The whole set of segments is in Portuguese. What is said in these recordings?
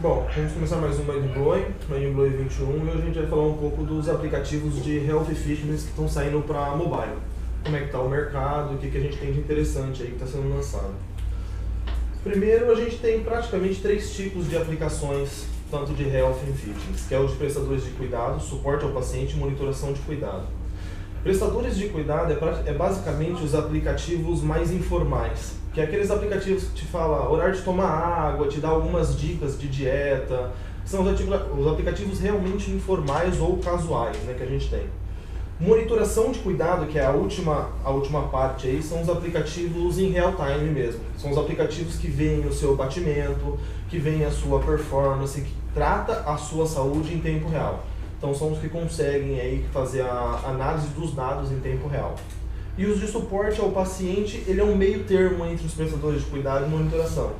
Bom, vamos começar mais um Mind Blowing 21, e hoje a gente vai falar um pouco dos aplicativos de Health e Fitness que estão saindo para mobile. Como é que está o mercado, o que a gente tem de interessante aí que está sendo lançado. Primeiro, a gente tem praticamente três tipos de aplicações, tanto de Health e Fitness, que é o de prestadores de cuidado, suporte ao paciente e monitoração de cuidado. Prestadores de cuidado é basicamente os aplicativos mais informais, que é aqueles aplicativos que te falam horário de tomar água, te dá algumas dicas de dieta, são os aplicativos realmente informais ou casuais, né, que a gente tem. Monitoração de cuidado, que é a última parte aí, são os aplicativos em real time mesmo. São os aplicativos que veem o seu batimento, que veem a sua performance, que trata a sua saúde em tempo real. Então são os que conseguem aí fazer a análise dos dados em tempo real. E os de suporte ao paciente, ele é um meio termo entre os prestadores de cuidado e monitoração.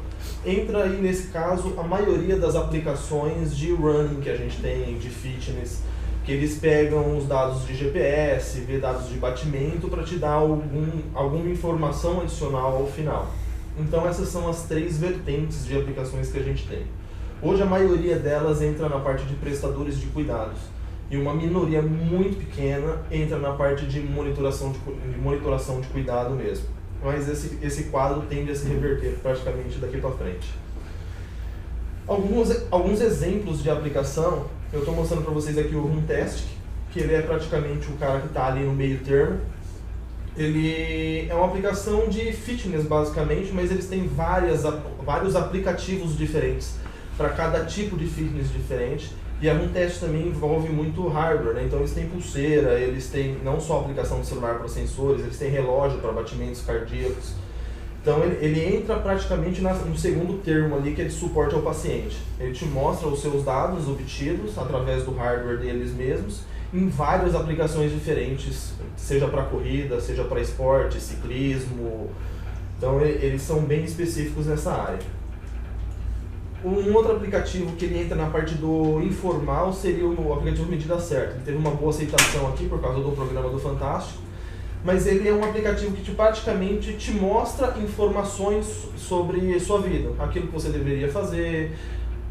Entra aí nesse caso a maioria das aplicações de running que a gente tem, de fitness, que eles pegam os dados de GPS, vê dados de batimento para te dar alguma informação adicional ao final. Então essas são as três vertentes de aplicações que a gente tem. Hoje a maioria delas entra na parte de prestadores de cuidados e uma minoria muito pequena entra na parte de monitoração de cuidado mesmo. Mas esse quadro tende a se reverter praticamente daqui para frente. Alguns exemplos de aplicação, eu estou mostrando para vocês aqui o Runtastic, que ele é praticamente o cara que está ali no meio termo. Ele é uma aplicação de fitness basicamente, mas eles têm vários aplicativos diferentes para cada tipo de fitness diferente. E a Runtastic também envolve muito hardware, né? Então eles têm pulseira, eles têm não só aplicação de celular para sensores, eles têm relógio para batimentos cardíacos. Então ele entra praticamente no segundo termo ali, que é de suporte ao paciente. Ele te mostra os seus dados obtidos através do hardware deles mesmos em várias aplicações diferentes, seja para corrida, seja para esporte, ciclismo. Então eles são bem específicos nessa área. Um outro aplicativo que ele entra na parte do informal seria o aplicativo Medida Certa. Ele teve uma boa aceitação aqui por causa do programa do Fantástico, mas ele é um aplicativo que praticamente te mostra informações sobre sua vida, aquilo que você deveria fazer,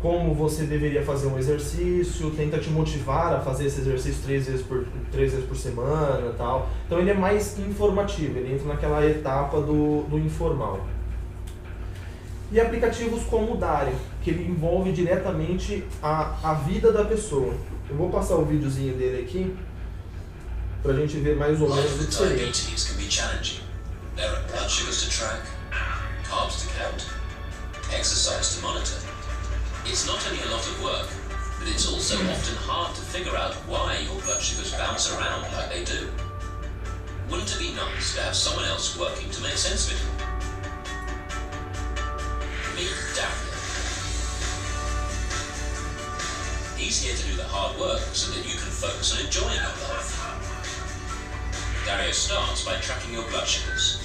como você deveria fazer um exercício, tenta te motivar a fazer esse exercício três vezes por semana, tal. Então ele é mais informativo, ele entra naquela etapa do informal. E aplicativos como o Dario, que ele envolve diretamente a vida da pessoa. Eu vou passar o videozinho dele aqui pra gente ver mais ou menos o que seria. Diabetes can be challenging. There are blood sugars to track, carbs to count, exercise to monitor. It's not only a lot of work, but it's also often hard to figure out why your blood sugars bounce around like they do. Wouldn't it be nice to have someone else working to make sense of it all? Meet Dario. He's here to do the hard work so that you can focus on enjoying your life. Dario starts by tracking your blood sugars.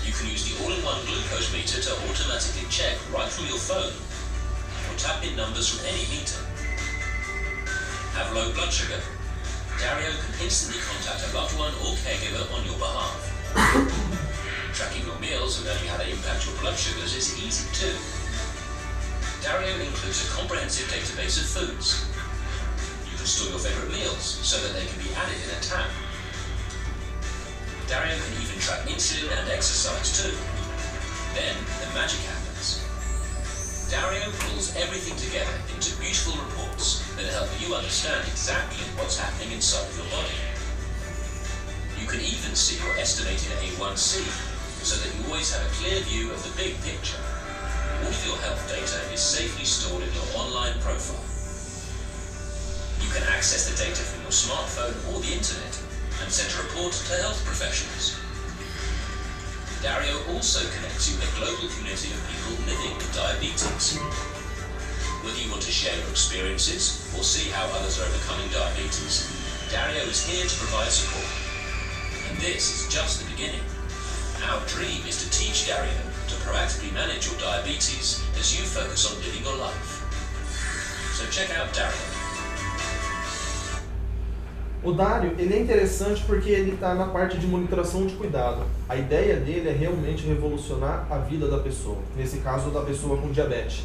You can use the all-in-one glucose meter to automatically check right from your phone, or tap in numbers from any meter. Have low blood sugar? Dario can instantly contact a loved one or caregiver on your behalf. Tracking your meals and learning how they impact your blood sugars is easy too. Dario includes a comprehensive database of foods. You can store your favorite meals so that they can be added in a tab. Dario can even track insulin and exercise too. Then the magic happens. Dario pulls everything together into beautiful reports that help you understand exactly what's happening inside of your body. You can even see your estimated A1C so that you always have a clear view of the big picture. All of your health data is safely stored in your online profile. You can access the data from your smartphone or the internet and send a report to health professionals. Dario also connects you with a global community of people living with diabetes. Whether you want to share your experiences or see how others are overcoming diabetes, Dario is here to provide support. And this is just the beginning. Our dream is to teach Dario to proactively manage your diabetes as you focus on living your life. So check out Dario. O Dario, ele é interessante porque ele está na parte de monitoração de cuidado. A ideia dele é realmente revolucionar a vida da pessoa, nesse caso da pessoa com diabetes.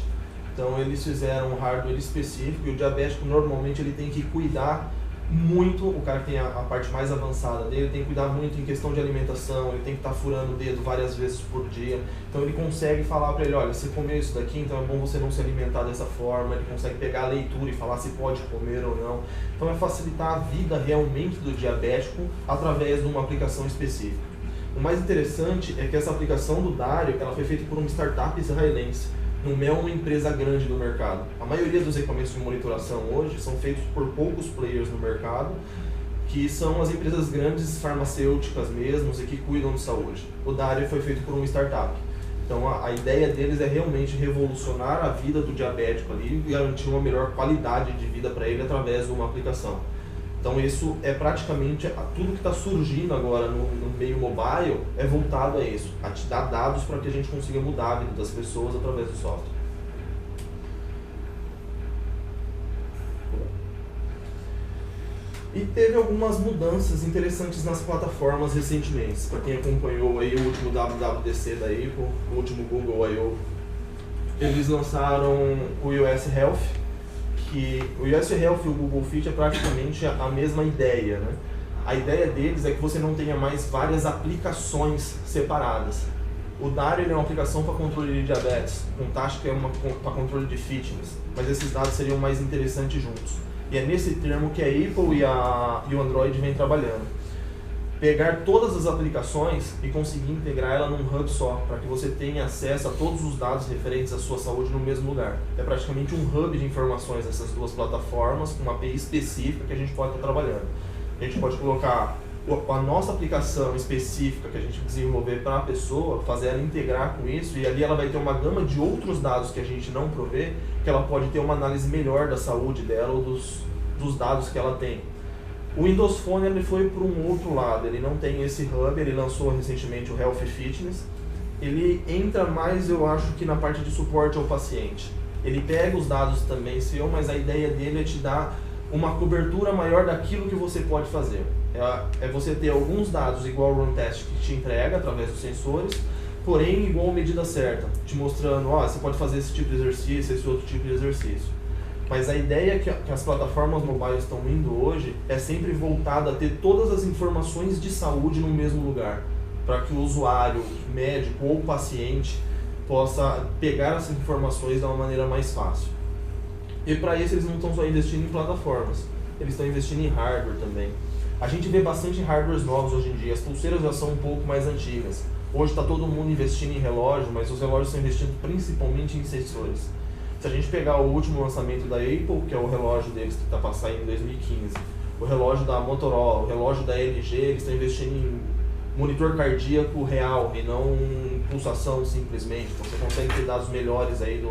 Então eles fizeram um hardware específico e o diabético normalmente ele tem que cuidar muito, o cara que tem a parte mais avançada dele tem que cuidar muito em questão de alimentação, ele tem que estar furando o dedo várias vezes por dia, então ele consegue falar para ele, olha, você comeu isso daqui, então é bom você não se alimentar dessa forma, ele consegue pegar a leitura e falar se pode comer ou não, então é facilitar a vida realmente do diabético através de uma aplicação específica. O mais interessante é que essa aplicação do Dario, ela foi feita por uma startup israelense, não é uma empresa grande do mercado. A maioria dos equipamentos de monitoração hoje são feitos por poucos players no mercado, que são as empresas grandes farmacêuticas mesmo e que cuidam de saúde. O Dario foi feito por uma startup. Então a ideia deles é realmente revolucionar a vida do diabético ali e garantir uma melhor qualidade de vida para ele através de uma aplicação. Então isso é praticamente tudo que está surgindo agora no meio mobile é voltado a isso, a te dar dados para que a gente consiga mudar a vida das pessoas através do software. E teve algumas mudanças interessantes nas plataformas recentemente. Para quem acompanhou aí o último WWDC da Apple, o último Google I/O, eles lançaram o iOS Health, que o iOS Health e o Google Fit é praticamente a mesma ideia, né? A ideia deles é que você não tenha mais várias aplicações separadas. O Dario é uma aplicação para controle de diabetes, o Tasca é uma para controle de fitness, mas esses dados seriam mais interessantes juntos. E é nesse termo que a Apple e o Android vem trabalhando. Pegar todas as aplicações e conseguir integrar ela num hub só, para que você tenha acesso a todos os dados referentes à sua saúde no mesmo lugar. É praticamente um hub de informações dessas duas plataformas, com uma API específica que a gente pode estar trabalhando. A gente pode colocar a nossa aplicação específica que a gente desenvolver para a pessoa, fazer ela integrar com isso, e ali ela vai ter uma gama de outros dados que a gente não provê, que ela pode ter uma análise melhor da saúde dela ou dos dados que ela tem. O Windows Phone ele foi por um outro lado, ele não tem esse hub, ele lançou recentemente o Health Fitness, ele entra mais, eu acho, que na parte de suporte ao paciente. Ele pega os dados também seu, mas a ideia dele é te dar uma cobertura maior daquilo que você pode fazer. É você ter alguns dados igual o Run Test que te entrega através dos sensores, porém igual a medida certa, te mostrando, ó, você pode fazer esse tipo de exercício, esse outro tipo de exercício. Mas a ideia que as plataformas mobile estão indo hoje é sempre voltada a ter todas as informações de saúde no mesmo lugar, para que o usuário, médico ou paciente possa pegar essas informações de uma maneira mais fácil. E para isso eles não estão só investindo em plataformas, eles estão investindo em hardware também. A gente vê bastante hardwares novos hoje em dia, as pulseiras já são um pouco mais antigas. Hoje está todo mundo investindo em relógio, mas os relógios estão investindo principalmente em sensores. Se a gente pegar o último lançamento da Apple, que é o relógio deles que está para sair em 2015, o relógio da Motorola, o relógio da LG, eles estão investindo em monitor cardíaco real e não pulsação simplesmente. Então você consegue ter dados melhores aí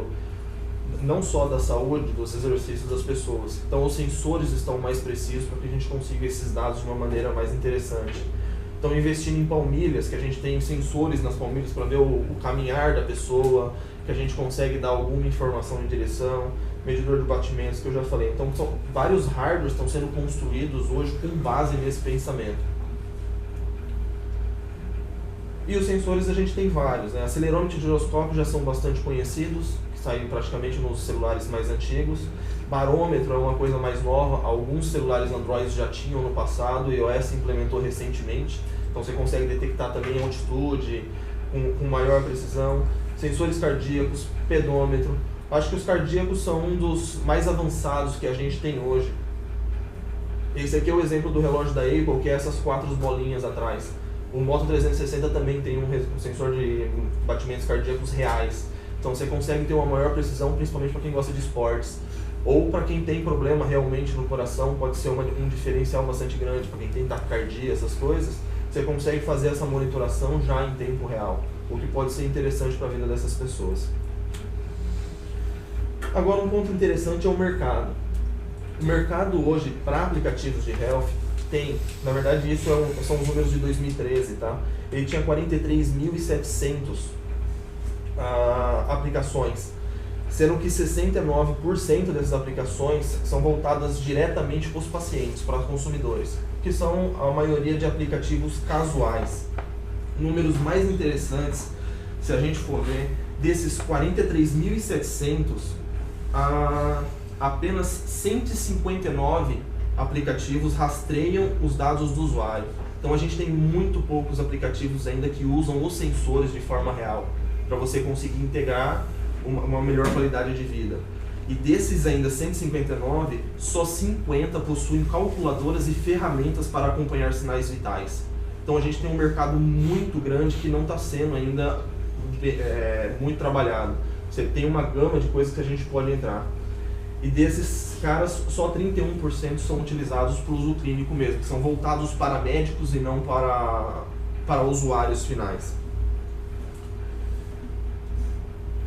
não só da saúde, dos exercícios das pessoas. Então os sensores estão mais precisos para que a gente consiga esses dados de uma maneira mais interessante. Então investindo em palmilhas, que a gente tem sensores nas palmilhas para ver o caminhar da pessoa, que a gente consegue dar alguma informação de direção, medidor de batimentos que eu já falei. Então são vários hardwares estão sendo construídos hoje com base nesse pensamento. E os sensores a gente tem vários, né? Acelerômetro e giroscópio já são bastante conhecidos, que saem praticamente nos celulares mais antigos. Barômetro é uma coisa mais nova, alguns celulares Android já tinham no passado, e o iOS implementou recentemente, então você consegue detectar também altitude com maior precisão. Sensores cardíacos, pedômetro. Acho que os cardíacos são um dos mais avançados que a gente tem hoje. Esse aqui é o exemplo do relógio da Apple, que é essas 4 bolinhas atrás. O Moto 360 também tem um sensor de batimentos cardíacos reais. Então você consegue ter uma maior precisão, principalmente para quem gosta de esportes. Ou para quem tem problema realmente no coração, pode ser um diferencial bastante grande. Para quem tem taquicardia, essas coisas, você consegue fazer essa monitoração já em tempo real, o que pode ser interessante para a vida dessas pessoas. Agora um ponto interessante é o mercado. O mercado hoje para aplicativos de health tem, na verdade isso são os números de 2013, tá? Ele tinha 43.700 aplicações, sendo que 69% dessas aplicações são voltadas diretamente para os pacientes, para os consumidores, que são a maioria de aplicativos casuais. Números mais interessantes, se a gente for ver, desses 43.700, apenas 159 aplicativos rastreiam os dados do usuário. Então a gente tem muito poucos aplicativos ainda que usam os sensores de forma real, para você conseguir integrar uma melhor qualidade de vida. E desses ainda 159, só 50 possuem calculadoras e ferramentas para acompanhar sinais vitais. Então a gente tem um mercado muito grande que não está sendo ainda muito trabalhado. Você tem uma gama de coisas que a gente pode entrar. E desses caras, só 31% são utilizados para o uso clínico mesmo, que são voltados para médicos e não para usuários finais.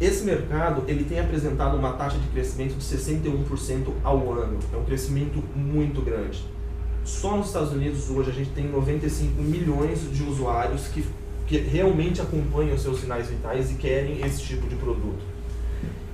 Esse mercado ele tem apresentado uma taxa de crescimento de 61% ao ano. É um crescimento muito grande. Só nos Estados Unidos hoje a gente tem 95 milhões de usuários que realmente acompanham seus sinais vitais e querem esse tipo de produto.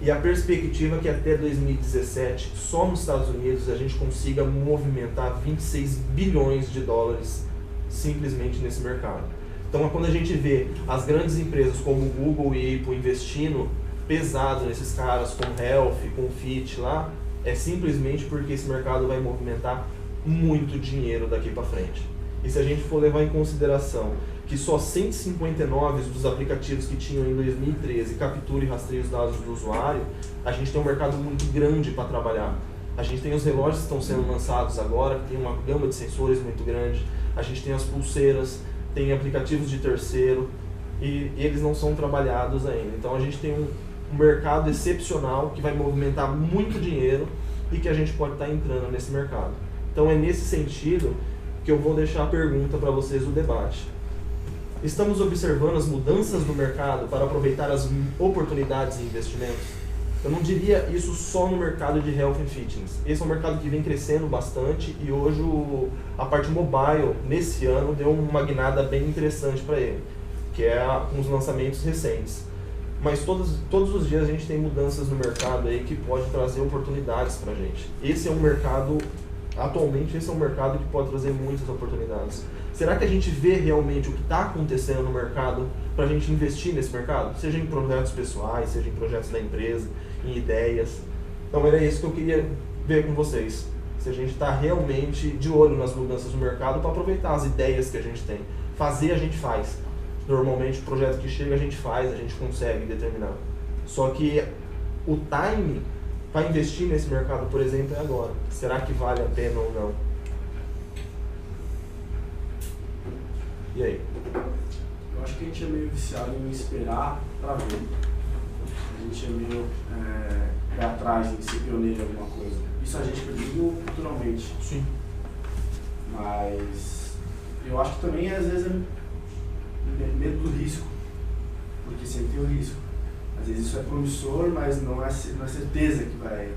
E a perspectiva é que até 2017, só nos Estados Unidos, a gente consiga movimentar 26 bilhões de dólares simplesmente nesse mercado. Então, quando a gente vê as grandes empresas como o Google e Apple investindo pesado nesses caras, com Health, com Fit lá, é simplesmente porque esse mercado vai movimentar muito dinheiro daqui para frente. E se a gente for levar em consideração que só 159 dos aplicativos que tinham em 2013 captura e rastreia os dados do usuário, a gente tem um mercado muito grande para trabalhar. A gente tem os relógios que estão sendo lançados agora, que tem uma gama de sensores muito grande, a gente tem as pulseiras, tem aplicativos de terceiro, e eles não são trabalhados ainda. Então a gente tem um mercado excepcional que vai movimentar muito dinheiro e que a gente pode estar entrando nesse mercado. Então é nesse sentido que eu vou deixar a pergunta para vocês do debate. Estamos observando as mudanças no mercado para aproveitar as oportunidades e investimentos? Eu não diria isso só no mercado de Health and Fitness. Esse é um mercado que vem crescendo bastante e hoje a parte mobile, nesse ano, deu uma guinada bem interessante para ele, que é uns lançamentos recentes. Mas todos os dias a gente tem mudanças no mercado aí que pode trazer oportunidades para a gente. Esse é um mercado, atualmente, esse é um mercado que pode trazer muitas oportunidades. Será que a gente vê realmente o que está acontecendo no mercado para a gente investir nesse mercado? Seja em projetos pessoais, seja em projetos da empresa, em ideias. Então era isso que eu queria ver com vocês. Se a gente está realmente de olho nas mudanças no mercado para aproveitar as ideias que a gente tem. Fazer a gente faz. Normalmente o projeto que chega a gente faz, a gente consegue determinar. Só que o time para investir nesse mercado, por exemplo, é agora. Será que vale a pena ou não? E aí? Eu acho que a gente é meio viciado em esperar para ver. A gente é meio pé atrás em ser pioneiro em alguma coisa. Isso a gente perdeu culturalmente. Sim. Mas eu acho que também às vezes é medo do risco. Porque sempre tem o risco. Às vezes isso é promissor, mas não é certeza que vai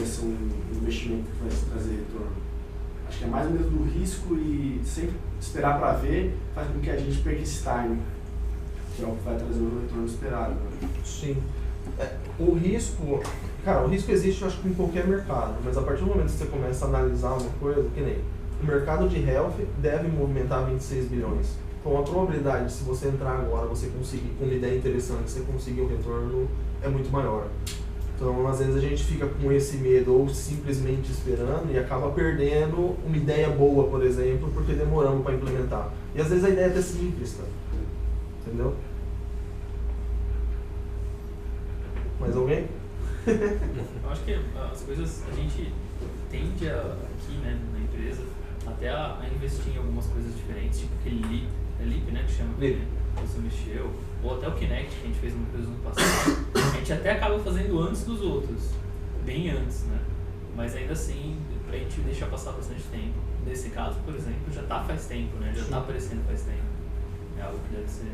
ser um investimento que vai trazer retorno. Acho que é mais medo do risco e sempre esperar para ver faz com que a gente perca esse time, que é o que vai trazer o retorno esperado. Né? Sim. O risco, cara, o risco existe, eu acho que em qualquer mercado, mas a partir do momento que você começa a analisar uma coisa, que nem o mercado de health deve movimentar 26 bilhões. Então a probabilidade de, se você entrar agora, você conseguir com uma ideia interessante, você conseguir um retorno é muito maior. Então, às vezes a gente fica com esse medo ou simplesmente esperando e acaba perdendo uma ideia boa, por exemplo, porque demoramos para implementar. E às vezes a ideia é até simples, tá? Entendeu? Mais alguém? Eu acho que as coisas, a gente tende aqui, né, na empresa, até a investir em algumas coisas diferentes, tipo aquele Leap, né, que chama, que você mexeu, ou até o Kinect, que a gente fez uma coisa no passado. A gente até acaba fazendo antes dos outros, bem antes, né? Mas ainda assim, a gente deixa passar bastante tempo. Nesse caso, por exemplo, já está faz tempo, né? Já está aparecendo faz tempo. É algo que deve ser,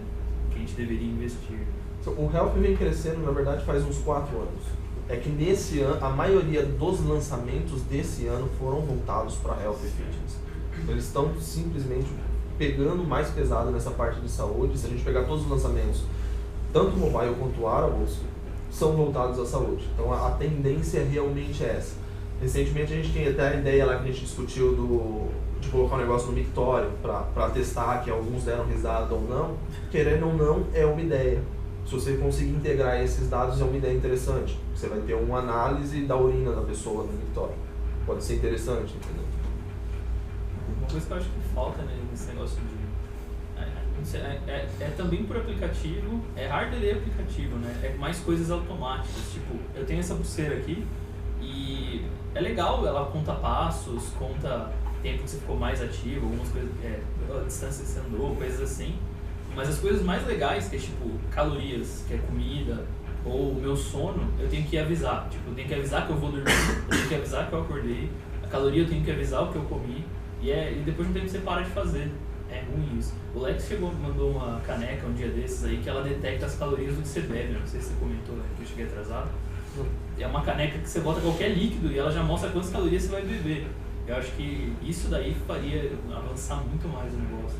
que a gente deveria investir. O Health vem crescendo, na verdade, faz uns 4 anos. É que nesse ano, a maioria dos lançamentos desse ano foram voltados para Health e Fitness. Eles estão simplesmente pegando mais pesado nessa parte de saúde. Se a gente pegar todos os lançamentos, tanto mobile quanto wearables, são voltados à saúde. Então a tendência realmente é essa. Recentemente a gente tem até a ideia lá que a gente discutiu de colocar um negócio no mictório para testar, que alguns deram risada ou não. Querendo ou não, é uma ideia. Se você conseguir integrar esses dados, é uma ideia interessante. Você vai ter uma análise da urina da pessoa no mictório. Pode ser interessante, entendeu? Uma coisa que eu acho que falta, né, nesse negócio de... É também por aplicativo, é hardware e aplicativo, né? É mais coisas automáticas. Tipo, eu tenho essa pulseira aqui e é legal, ela conta passos, conta tempo que você ficou mais ativo, algumas coisas, a distância que você andou, coisas assim. Mas as coisas mais legais, que é tipo calorias, que é comida, ou o meu sono, eu tenho que avisar. Tipo, eu tenho que avisar que eu vou dormir, eu tenho que avisar que eu acordei, a caloria eu tenho que avisar o que eu comi, e depois de um tempo você para de fazer. É ruim isso. O Lex mandou uma caneca um dia desses aí que ela detecta as calorias do que você bebe. Não sei se você comentou, né, que eu cheguei atrasado. É uma caneca que você bota qualquer líquido e ela já mostra quantas calorias você vai beber. Eu acho que isso daí faria avançar muito mais o negócio.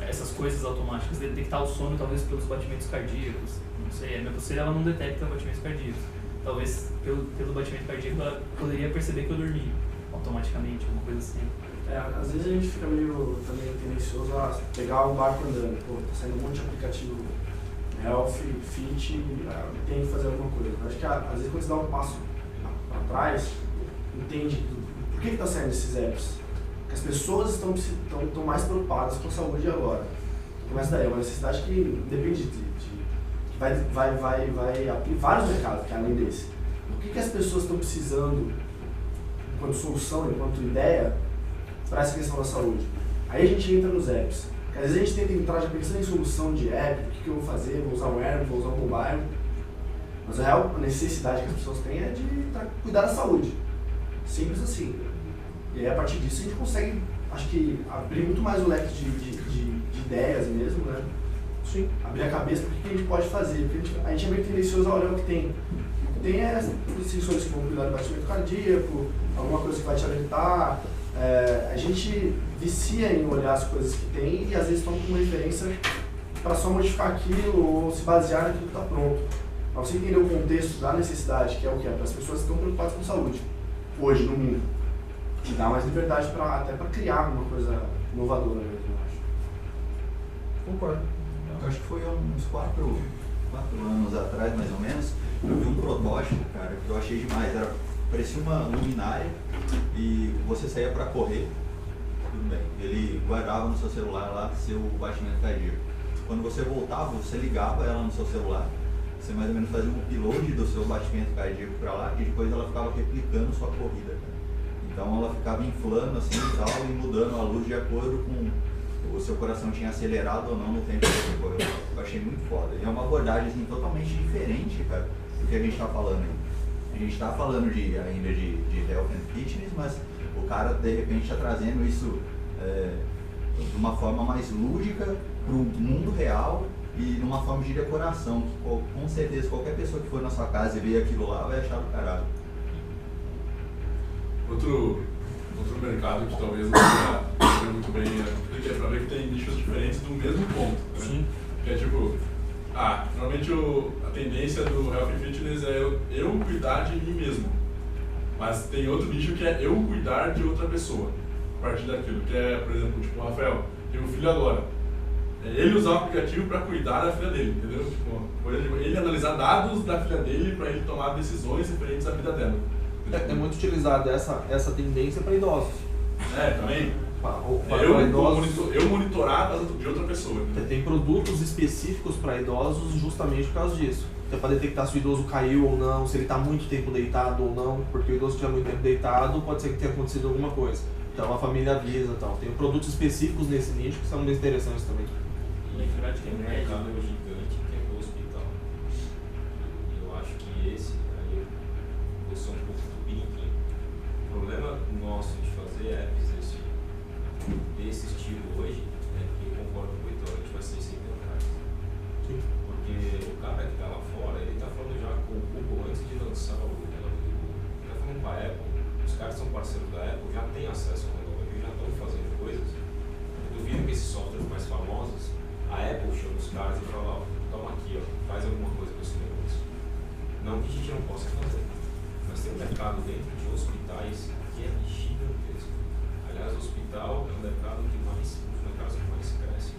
Essas coisas automáticas, detectar o sono talvez pelos batimentos cardíacos. Não sei, a minha pulseira ela não detecta batimentos cardíacos. Talvez pelo batimento cardíaco ela poderia perceber que eu dormi automaticamente, alguma coisa assim. Às vezes a gente fica meio também tendencioso a pegar um barco andando. Pô, tá saindo um monte de aplicativo health, fit, tem que fazer alguma coisa. Eu acho que às vezes quando você dá um passo para trás, entende por que tá saindo esses apps. Porque as pessoas estão mais preocupadas com a saúde agora. Começa daí, é uma necessidade que depende que vai abrir vários mercados, que é além desse. O que as pessoas estão precisando enquanto solução, enquanto ideia, para essa questão da saúde? Aí a gente entra nos apps. Porque às vezes a gente tenta entrar já pensando em solução de app, o que eu vou fazer, vou usar um wearable, vou usar um mobile. Mas a real necessidade que as pessoas têm é de cuidar da saúde. Simples assim. E aí a partir disso a gente consegue, acho que, abrir muito mais o leque de ideias mesmo, né? Sim. Abrir a cabeça para o que a gente pode fazer. Porque a gente é meio tendencioso a olhar o que tem. O que tem é sensores que vão cuidar do batimento cardíaco, alguma coisa que vai te alertar. A gente vicia em olhar as coisas que tem e às vezes toma como referência para só modificar aquilo ou se basear naquilo que está pronto. Mas você entender o contexto da necessidade, que é o que é, para as pessoas que estão preocupadas com saúde, hoje no mundo, te dá mais liberdade até para criar alguma coisa inovadora mesmo, eu acho. Concordo. Eu acho que foi uns 4 anos atrás, mais ou menos, eu vi um protótipo, cara, que eu achei demais. Parecia uma luminária e você saía para correr, tudo bem. Ele guardava no seu celular lá seu batimento cardíaco. Quando você voltava, você ligava ela no seu celular, você mais ou menos fazia um upload do seu batimento cardíaco para lá e depois ela ficava replicando sua corrida, cara. Então ela ficava inflando assim e tal e mudando a luz de acordo com o seu coração tinha acelerado ou não no tempo que você correu. Eu achei muito foda. E é uma abordagem assim, totalmente diferente, cara, do que a gente está falando aí. A gente está falando ainda de health and fitness, mas o cara de repente está trazendo isso de uma forma mais lúdica para o mundo real e numa forma de decoração, que com certeza qualquer pessoa que for na sua casa e ver aquilo lá vai achar do caralho. Outro mercado que talvez não seja muito bem é para ver que tem nichos diferentes do mesmo ponto, né? Sim. Que é tipo, normalmente a tendência do Health and Fitness é eu cuidar de mim mesmo. Mas tem outro nicho que é eu cuidar de outra pessoa, a partir daquilo. Que é, por exemplo, tipo, o Rafael tem um filho agora. É ele usar o aplicativo para cuidar da filha dele, entendeu? Tipo, por exemplo, ele analisar dados da filha dele para ele tomar decisões referentes à vida dela. É muito utilizada essa tendência para idosos. Também. Eu monitorar de outra pessoa. Tem produtos específicos para idosos justamente por causa disso. É para detectar se o idoso caiu ou não, se ele está muito tempo deitado ou não, porque o idoso estiver muito tempo deitado, pode ser que tenha acontecido alguma coisa. Então a família avisa e tal. Tem produtos específicos nesse nicho que são bem interessantes também. E na verdade tem um mercado gigante que é o hospital. Eu acho que esse aí eu sou um pouco do piniquim. O problema nosso de fazer apps desse estilo hoje é que eu concordo com o Heitor, a gente vai ser sempre atrás. Porque o cara que está lá fora, ele está falando já com o Google antes de lançar o Google. Ele está falando com a Apple, os caras são parceiros da Apple, já têm acesso ao tecnologia, já estão fazendo coisas. Eu duvido que esses softwares mais famosos, a Apple chama os caras e fala, toma aqui, faz alguma coisa com esse negócio. Não que a gente não possa fazer, mas tem um mercado dentro de hospitais que é gigantesco. Aliás, o hospital é um mercado que mais cresce.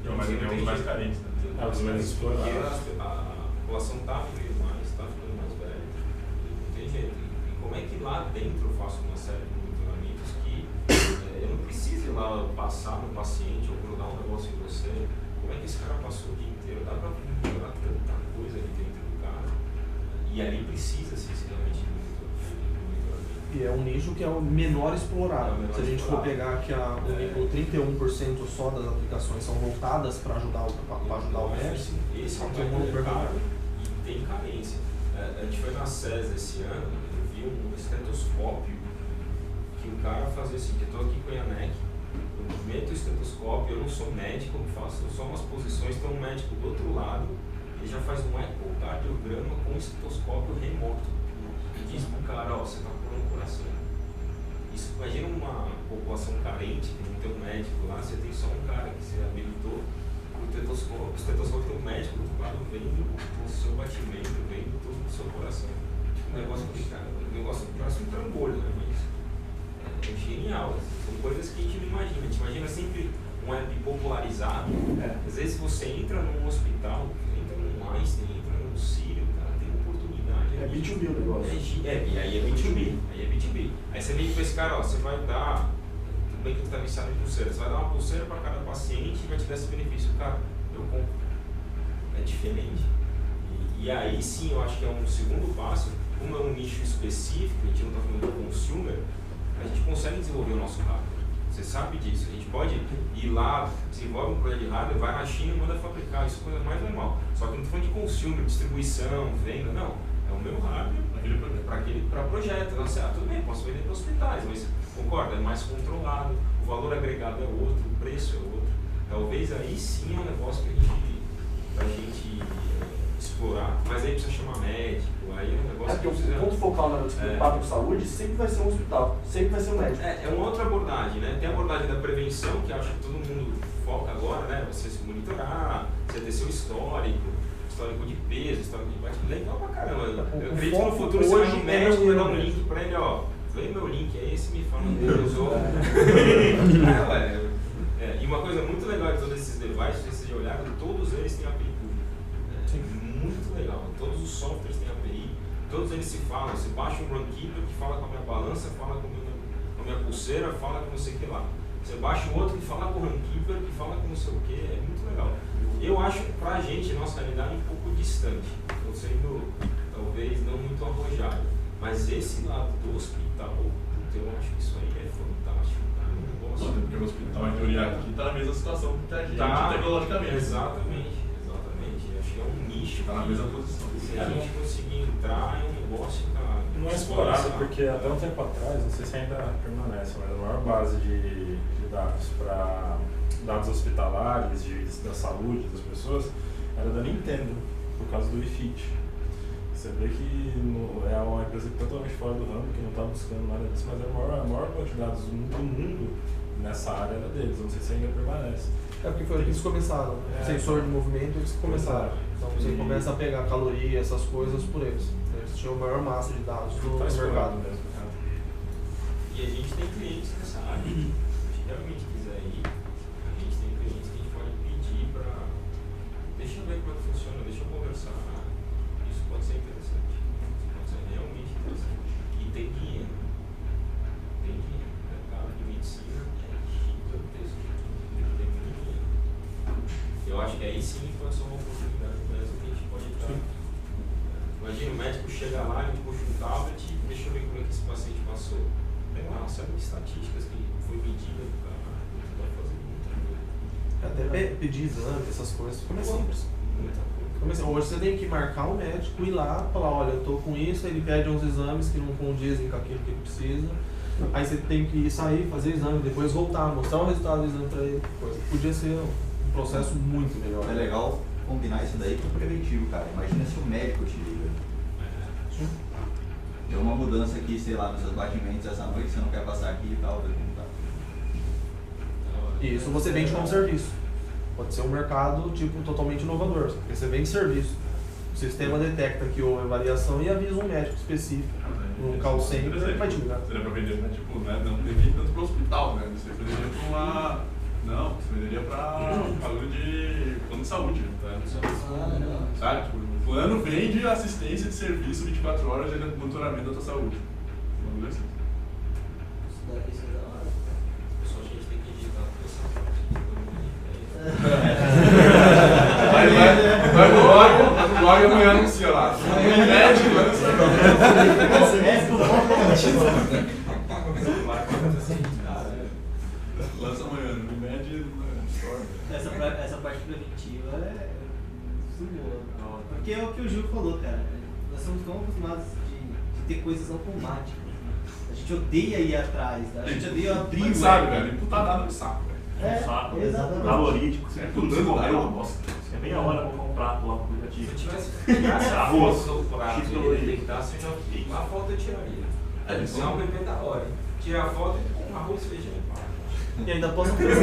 E Mas tem uns mais carentes, né? Os menos Porque explorados. a população está vivendo mais, está ficando mais velha, não tem jeito. E como é que lá dentro eu faço uma série de monitoramentos que eu não preciso ir lá passar no paciente ou grudar um negócio em você? Como é que esse cara passou o dia inteiro? Dá para monitorar tanta coisa ali dentro do cara. E ali precisa, sinceramente, de monitoramento. E é um nicho que é o menor explorado. É o menor Se a gente for explorado. pegar que o 31% só das aplicações são voltadas para ajudar o médico, Esse é um tem um mercado mercado. e tem carência. A gente foi na SES esse ano, eu vi um estetoscópio que o cara fazia assim, que eu estou aqui com a IANEC, eu meto o estetoscópio, eu não sou médico, eu faço só umas posições, tem um médico do outro lado, ele já faz um ecocardiograma com um estetoscópio remoto. E diz pro cara, ó, você está com um coração. Isso, imagina uma população carente, que não tem um médico lá, você tem só um cara que se habilitou, o estetoscópio tem um médico do outro lado vendo o seu batimento, vendo tudo do seu coração. Um negócio que, cara, um negócio que parece um trambolho, né? Mas é genial, são coisas que a gente não imagina. A gente imagina sempre um app popularizado. Às vezes você entra num hospital, entra num Einstein, entra num Sírio, cara, tem oportunidade. É B2B o negócio. E aí é B2B. Aí você vem com esse cara, ó, você vai dar, tudo bem que tu tá viciado em pulseira, você vai dar uma pulseira para cada paciente e vai te dar esse benefício. Cara, eu compro. É diferente. E aí sim, eu acho que é um segundo passo, como é um nicho específico, a gente não está falando do consumer, a gente consegue desenvolver o nosso hardware. Você sabe disso. A gente pode ir lá, desenvolve um projeto de hardware, vai na China e manda fabricar. Isso é coisa mais normal. Só que eu não estou falando de consumer, distribuição, venda, não. É o meu hardware para projeto. Nossa, tudo bem, posso vender para hospitais, mas concorda, é mais controlado, o valor agregado é outro, o preço é outro. Talvez aí sim é um negócio para a gente explorar, mas aí precisa chamar médico, aí é um negócio porque que precisa... o ponto focal no papo de saúde sempre vai ser um hospital, sempre vai ser um médico. É uma outra abordagem, né? Tem a abordagem da prevenção, que acho que todo mundo foca agora, né? Você se monitorar, você ter seu histórico de peso, histórico de batimento, legal pra caramba. Eu acredito que no futuro você vai no médico e vai dar um link pra ele, ó, vê meu link aí, esse me fala onde eu usou. E uma coisa muito legal de todos esses devices, vocês já olharam, todos eles têm API pública. Muito legal, todos os softwares têm API, todos eles se falam, você baixa um Runkeeper que fala com a minha balança, fala com a minha pulseira, fala com não sei o que lá. Você baixa o outro que fala com o Runkeeper, que fala com não sei o que, é muito legal. Eu acho que pra gente, nossa realidade é um pouco distante, estou sendo talvez não muito arrojado, mas esse lado do hospital, eu acho que isso aí é fantástico, cara. Eu não gosto. Porque o hospital, em teoria, aqui está na mesma situação que a gente, tecnologicamente. Exatamente. Acho que é um nicho. Está na mesma posição. Se a gente conseguir entrar, é um negócio, cara. Não é explorado, porque até um tempo atrás, não sei se ainda permanece, mas a maior base de dados para dados hospitalares, da saúde das pessoas, era da Nintendo, por causa do Wii Fit. Você vê que é uma empresa totalmente fora do ramo, que não está buscando nada disso, mas a maior quantidade de dados do mundo nessa área era deles, não sei se ainda permanece. É porque foi eles começaram, sensor de movimento eles começaram. Então você começa a pegar caloria, essas coisas por eles. Eles tinham a maior massa de dados do mercado mesmo. E a gente tem clientes nessa área. Se a gente realmente quiser ir, a gente tem clientes que a gente pode pedir para. Deixa eu ver como é que funciona, deixa eu conversar. Isso pode ser interessante. Isso pode ser realmente interessante. E tem dinheiro. Tem dinheiro. O mercado de medicina é gigantesco. Tem muito dinheiro. Eu acho que aí sim pode ser uma oportunidade mesmo que a gente pode entrar. Imagina o médico chega lá, ele puxa um tablet e deixa eu ver como é que esse paciente passou. Tem lá uma série de estatísticas que foi medida do cara, vai fazer muita coisa. Até pedir exame, essas coisas, fica mais simples. Muita coisa. Hoje você tem que marcar o médico, ir lá, falar, olha, eu tô com isso, ele pede uns exames que não condizem com aquilo que ele precisa. Aí você tem que sair, fazer exame, depois voltar, mostrar o resultado do exame para ele. Podia ser um processo muito melhor. É legal combinar isso daí com o preventivo, cara. Imagina se o médico te liga. Deu uma mudança aqui, sei lá, nos seus batimentos essa noite, você não quer passar aqui e tal, E isso você vende como serviço. Pode ser um mercado tipo totalmente inovador, porque você vende serviço. O sistema detecta que houve variação e avisa um médico específico. Um call center vai te ligar. Seria para vender, né? Tipo, né? Não depende tanto para o hospital, né? Você poderia para Não, você venderia pra bagulho de plano de saúde. Tá? Sabe? Tipo, o plano vende assistência de serviço 24 horas de monitoramento da tua saúde. Um bagulho assim. Isso é da hora. Só a gente tem que editar Vai no blog amanhã anuncia lá. Mede, lança amanhã, me mede store. Essa parte preventiva é muito boa. Porque é o que o Gil falou, cara. Nós somos tão acostumados de ter coisas automáticas. A gente odeia ir atrás, a gente odeia abrir. Não sabe, velho, imputar nada no saco, velho. Saco, exatamente. Algoritmo, você tudo você compra dando uma bosta. Você meia hora pra comprar lá no aplicativo. Se tivesse Arroz, no prato X e caloria. detectasse, eu já uma foto eu tiraria. Isso é um bebê da hora. Tirar a foto com arroz e feijão. E ainda posso fazer.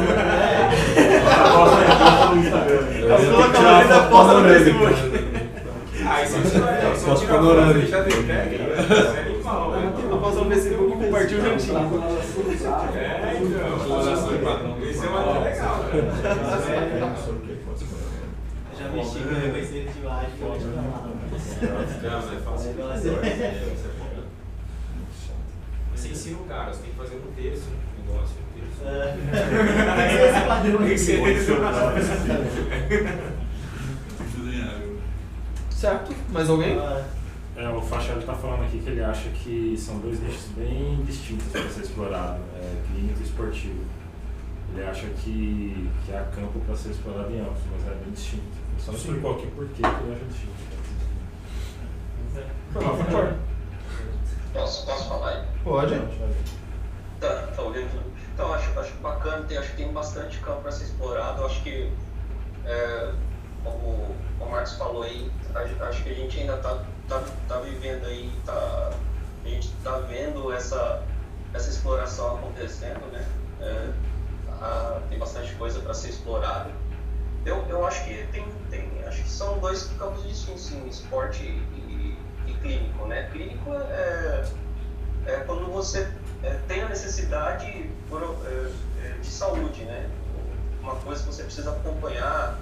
No Instagram. Ainda posso no Facebook. Aí se eu tirar a foto e já tem pega, é animal. Eu posso no Facebook e compartilho juntinho. Isso é uma coisa legal, velho. Já mexi com o reconhecimento de imagem que eu acho que Não, mas é fácil. Você ensina o cara, você tem que fazer um texto, um negócio, um texto. Esse padrão aí. Certo? Mais alguém? O Fachado está falando aqui que ele acha que são dois nichos bem distintos para ser explorado, clínico e esportivo. Ele acha que há campo para ser explorado em ambos, mas é bem distinto. Ele só não explicou aqui por que ele acha distinto. Posso falar aí? Pode. Tá ouvindo tudo? Então, acho bacana, acho que tem bastante campo para ser explorado. Eu acho que, como o Marcos falou aí, acho que a gente ainda tá vivendo aí, a gente tá vendo essa exploração acontecendo, né? Tem bastante coisa para ser explorada. Eu acho que acho que são dois campos distintos, sim, esporte e clínico, né? Clínico é quando você tem a necessidade de saúde, né? Uma coisa que você precisa acompanhar,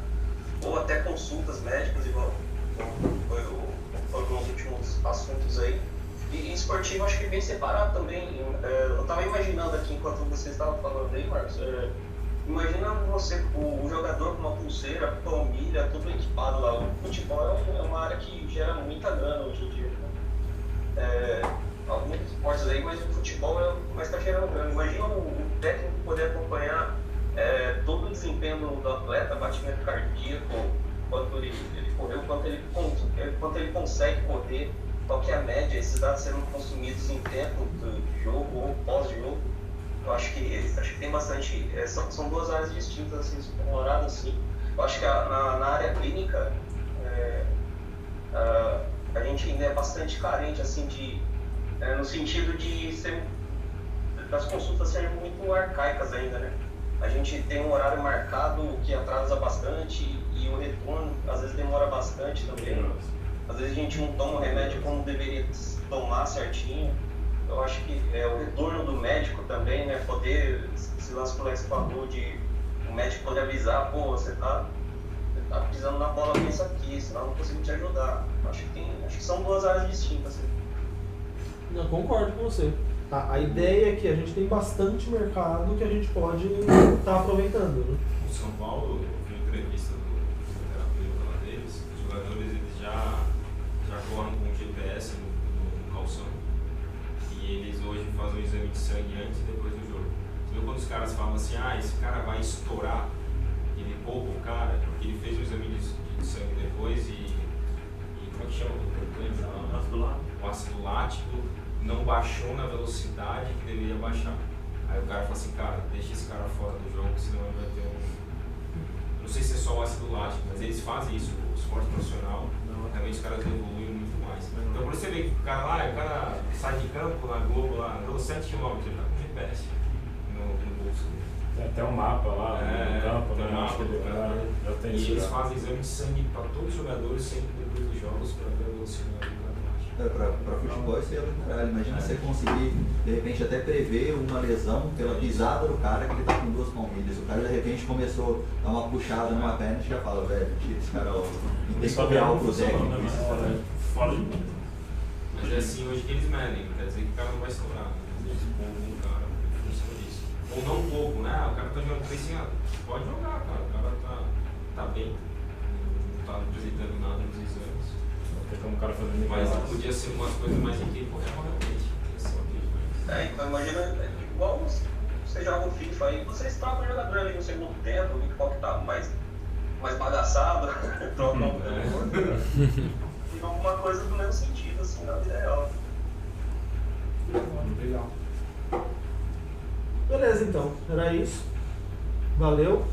ou até consultas médicas, igual foi nos últimos assuntos aí. E esportivo acho que é bem separado também. Eu estava imaginando aqui, enquanto você estava falando aí, Marcos, imagina você, o jogador com uma pulseira, palmilha, todo equipado lá. O futebol é uma área que gera muita grana hoje em dia, né? Alguns esportes aí, mas o futebol está gerando grana. Imagina o técnico poder acompanhar todo o desempenho do atleta, batimento cardíaco, quanto ele correu, quanto ele consegue correr, qual que é a média, esses dados sendo consumidos em tempo do jogo ou pós-jogo. Eu acho que tem bastante. São duas áreas distintas, assim, exploradas, assim. Eu acho que na área clínica a gente ainda é bastante carente, assim, no sentido de das consultas serem muito arcaicas ainda, né? A gente tem um horário marcado que atrasa bastante e o retorno às vezes demora bastante também. Às vezes a gente não toma o remédio como deveria tomar certinho. Eu acho que o retorno do médico também, né? Poder, se lance que o Lex falou, o médico poder avisar, pô, você tá pisando na bola, pensa aqui, senão eu não consigo te ajudar. Acho que são duas áreas distintas. Assim. Não, concordo com você. A ideia é que a gente tem bastante mercado que a gente pode estar aproveitando, né? No São Paulo, eu vi uma entrevista do fisioterapeuta lá deles, os jogadores eles já correm com GPS no calção e eles hoje fazem um exame de sangue antes e depois do jogo. Você viu quando os caras falam assim, esse cara vai estourar, ele poupa o cara, porque ele fez o exame de sangue depois e como é que chama? O ácido lático não baixou na velocidade que deveria baixar. Aí o cara fala assim, cara, deixa esse cara fora do jogo, senão ele vai ter não sei se é só o ácido lático, mas eles fazem isso, o esporte profissional, realmente os caras evoluem muito mais. Então por isso você vê que o cara sai de campo na Globo, lá, andou 7 km, ele tá com GPS no bolso. Tem até um mapa lá no campo, tem né? um mapa, e eles fazem exame de sangue para todos os jogadores sempre depois dos jogos para ver a velocidade do atleta. Pra futebol isso aí é do caralho. Imagina você conseguir, de repente, até prever uma lesão pela pisada do cara que ele tá com 2 palmilhas. O cara de repente começou a dar uma puxada numa perna e já fala, velho, tira esse cara logo. Não tem que copiar pro técnico. Fora de mim. Mas é assim hoje que eles medem, não quer dizer que o cara não vai estourar. Né? Eles poupam o cara em função disso. Ou não pouco, né? O cara tá jogando assim, pode jogar, cara. O cara tá bem, não tá apresentando nada nos exames. Tem como o cara fazendo Mas podia ser umas coisas mais em tempo real, realmente. Então imagina, igual você joga um FIFA aí, vocês trocam o jogador ali no segundo tempo, o qual que tá mais bagaçado, troca o jogador. E alguma coisa do mesmo sentido, assim, na vida real. Legal. Beleza, então. Era isso. Valeu.